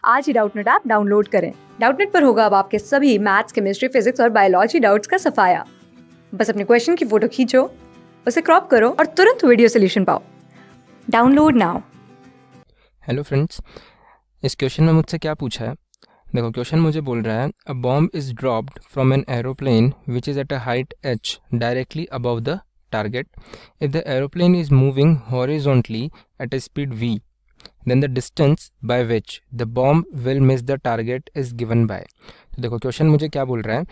आज ही Doubtnut app download करें। Doubtnut पर होगा अब आपके सभी मैथ्स, केमिस्ट्री, फिजिक्स और बायोलॉजी डाउट्स का सफाया। बस अपने क्वेश्चन की फोटो खींचो, उसे क्रॉप करो और तुरंत वीडियो सोल्यूशन पाओ। Download now. हेलो फ्रेंड्स, इस क्वेश्चन में मुझसे क्या पूछा है। देखो, क्वेश्चन मुझे बोल रहा है a bomb is dropped from an aeroplane which is at a height h directly above the target. If the aeroplane is moving horizontally at a speed v, then the distance by which the bomb will miss the target is given by। तो देखो, question मुझे क्या बोल रहा है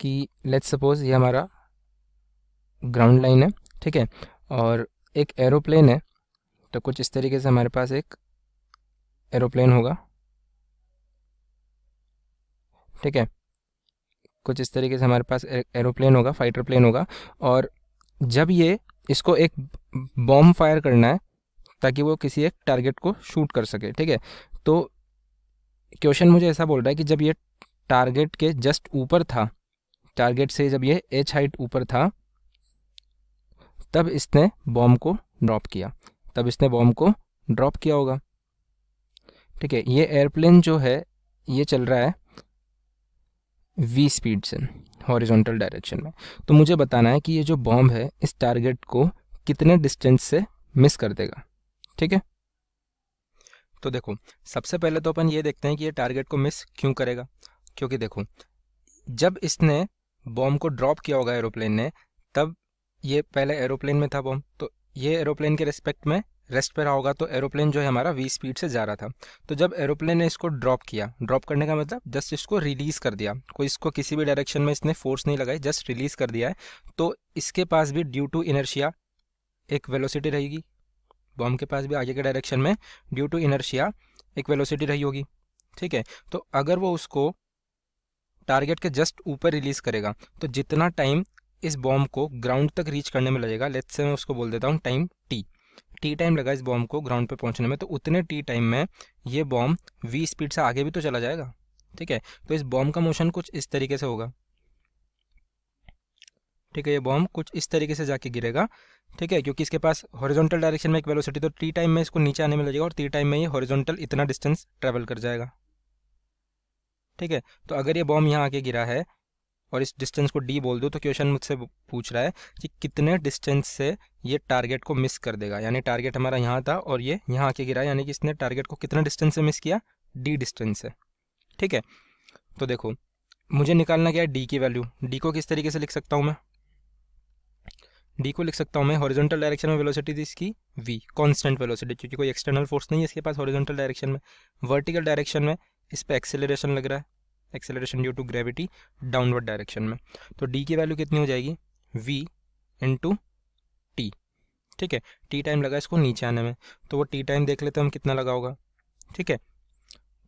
कि let's suppose ये हमारा ग्राउंड लाइन है, ठीक है, और एक एरोप्लेन है। तो कुछ इस तरीके से हमारे पास एक एरोप्लेन होगा, ठीक है, कुछ इस तरीके से हमारे पास एरोप्लेन होगा, फाइटर प्लेन होगा। और जब ये इसको एक बॉम्ब फायर करना है ताकि वो किसी एक टारगेट को शूट कर सके, ठीक है। तो क्वेश्चन मुझे ऐसा बोल रहा है कि जब ये टारगेट के जस्ट ऊपर था, टारगेट से जब ये h हाइट ऊपर था, तब इसने बॉम्ब को ड्रॉप किया, होगा, ठीक है। ये एयरप्लेन जो है ये चल रहा है v स्पीड से हॉरिजॉन्टल डायरेक्शन में। तो मुझे बताना है कि ये जो बॉम्ब है इस टारगेट को कितने डिस्टेंस से मिस कर देगा, ठीक है। तो देखो, सबसे पहले तो अपन ये देखते हैं कि ये टारगेट को मिस क्यों करेगा। क्योंकि देखो, जब इसने बॉम्ब को ड्रॉप किया होगा एरोप्लेन ने, तब ये पहले एरोप्लेन में था बॉम्ब, तो ये एरोप्लेन के रिस्पेक्ट में रेस्ट पे रहा होगा। तो एरोप्लेन जो है हमारा v स्पीड से जा रहा था। तो जब एरोप्लेन ने इसको ड्रॉप किया, ड्रॉप करने का मतलब जस्ट इसको रिलीज कर दिया, कोई इसको किसी भी डायरेक्शन में इसने फोर्स नहीं लगाई, जस्ट रिलीज कर दिया है। तो इसके पास भी ड्यू टू इनर्शिया एक वेलोसिटी रहेगी, बॉम्ब के पास भी आगे के डायरेक्शन में ड्यू टू इनर्शिया एक वेलोसिटी रही होगी, ठीक है। तो अगर वो उसको टारगेट के जस्ट ऊपर रिलीज करेगा, तो जितना टाइम इस बॉम्ब को ग्राउंड तक रीच करने में लगेगा, लेट्स से मैं उसको बोल देता हूँ टाइम टी टाइम लगा इस बॉम्ब को ग्राउंड पे पहुंचने में, तो उतने टी टाइम में ये बॉम्ब v स्पीड से आगे भी तो चला जाएगा, ठीक है। तो इस बॉम्ब का मोशन कुछ इस तरीके से होगा, ठीक है। ये बॉम्ब कुछ इस तरीके से जाके गिरेगा, ठीक है, क्योंकि इसके पास हॉरिजॉन्टल डायरेक्शन में एक वेलोसिटी, तो टी टाइम में इसको नीचे आने में लगेगा और टी टाइम में ये हॉरिजॉन्टल इतना डिस्टेंस ट्रेवल कर जाएगा, ठीक है। तो अगर ये बॉम्ब यहाँ आके गिरा है और इस डिस्टेंस को d बोल दो, तो क्वेश्चन मुझसे पूछ रहा है कि कितने डिस्टेंस से ये टारगेट को मिस कर देगा। यानी टारगेट हमारा यहाँ था और ये यहाँ आके गिरा, यानी कि इसने टारगेट को कितने डिस्टेंस से मिस किया, d डिस्टेंस से, ठीक है। तो देखो, मुझे निकालना क्या है, d की वैल्यू। d को किस तरीके से लिख सकता हूँ मैं, d को लिख सकता हूँ मैं, हॉरिजॉन्टल डायरेक्शन में वेलोसिटी थी इसकी v, कांस्टेंट वेलोसिटी, क्योंकि कोई एक्सटर्नल फोर्स नहीं है इसके पास हॉरिजॉन्टल डायरेक्शन में। वर्टिकल डायरेक्शन में इस पर एक्सेलरेशन लग रहा है, acceleration due to gravity downward direction में। तो d की वैल्यू कितनी हो जाएगी, v इंटू टी, ठीक है। टी टाइम लगा इसको नीचे आने में, तो वो टी टाइम देख लेते हैं हम कितना लगा होगा, ठीक है।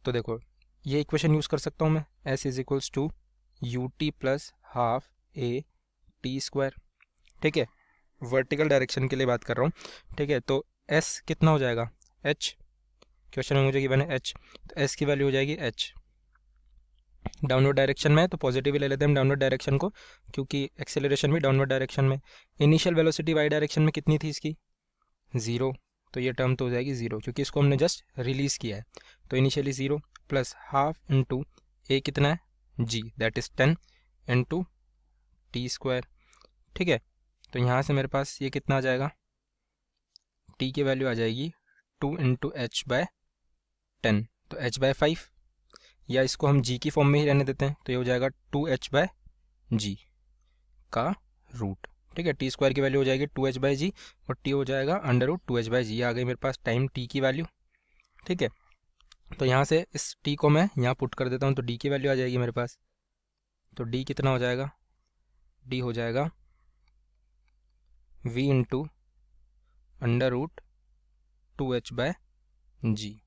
तो देखो, ये इक्वेशन यूज़ कर सकता हूँ मैं, s is equals to u t plus half a t square, ठीक है। वर्टिकल डायरेक्शन के लिए बात कर रहा हूँ, ठीक है। तो s कितना हो जाएगा, h, क्वेश्चन में मुझे गिवन है h, तो s की वैल्यू हो जाएगी h। डाउनवर्ड डायरेक्शन में है तो पॉजिटिव ही ले लेते हैं हम डाउनवर्ड डायरेक्शन को, क्योंकि एक्सेलरेशन भी डाउनवर्ड डायरेक्शन में। इनिशियल वेलोसिटी वाई डायरेक्शन में कितनी थी इसकी, 0, तो ये टर्म तो हो जाएगी 0, क्योंकि इसको हमने जस्ट रिलीज़ किया है। तो इनिशियली 0 प्लस हाफ इंटू ए कितना है g, that is 10 into T square, ठीक है। तो यहाँ से मेरे पास ये कितना आ जाएगा, t की वैल्यू आ जाएगी 2 इंटू एच बाय 10, तो h बाय 5, या इसको हम g की फॉर्म में ही रहने देते हैं, तो ये हो जाएगा 2h बाय जी का रूट, ठीक है। टी स्क्वायर की वैल्यू हो जाएगी 2h बाई जी और t हो जाएगा अंडर रूट 2h बाई जी। आ गई मेरे पास टाइम t की वैल्यू, ठीक है। तो यहाँ से इस t को मैं यहाँ पुट कर देता हूँ, तो d की वैल्यू आ जाएगी मेरे पास। तो d कितना हो जाएगा, d हो जाएगा v into under root 2h by g.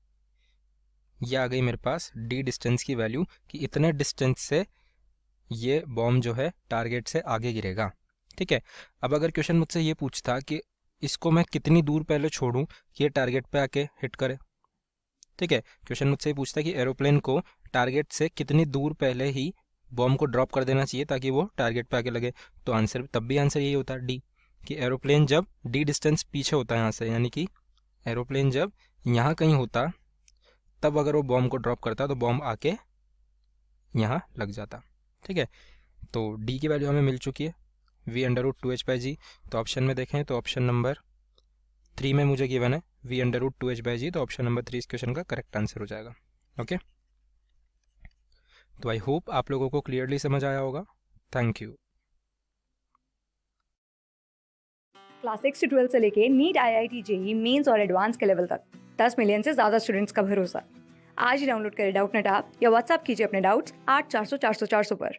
ये आ गई मेरे पास d डिस्टेंस की वैल्यू, कि इतने डिस्टेंस से ये बॉम्ब जो है टारगेट से आगे गिरेगा, ठीक है। अब अगर क्वेश्चन मुझसे ये पूछता कि इसको मैं कितनी दूर पहले छोड़ूं कि ये टारगेट पे आके हिट करे, ठीक है। क्वेश्चन मुझसे ये पूछता कि एरोप्लेन को टारगेट से कितनी दूर पहले ही बॉम्ब को ड्रॉप कर देना चाहिए ताकि वो टारगेट पे आके लगे, तो आंसर तब भी आंसर यही होता है डी, कि एरोप्लेन जब डी डिस्टेंस पीछे होता है यहाँ से, यानी कि एरोप्लेन जब यहाँ कहीं होता तब अगर वो बॉम्ब को ड्रॉप करता तो बॉम्ब आके यहाँ लग जाता। ठीक है, तो डी की वैल्यू हमें मिल चुकी है v√2h/g। तो ऑप्शन में देखें तो ऑप्शन नंबर 3 में मुझे गिवन है v√2h/g, तो ऑप्शन नंबर 3 इस क्वेश्चन का करेक्ट आंसर हो जाएगा। ओके, तो आई होप आप लोगों को क्लियरली समझ आया होगा। Thank you. क्लास 6 से 12 से लेके नीट, IIT, JEE मेंस और एडवांस के लेवल तक 10 मिलियन से ज्यादा स्टूडेंट्स का भरोसा। आज ही डाउनलोड करें डाउटनेट ऐप या व्हाट्सएप कीजिए अपने डाउट्स 8400 400 400 पर।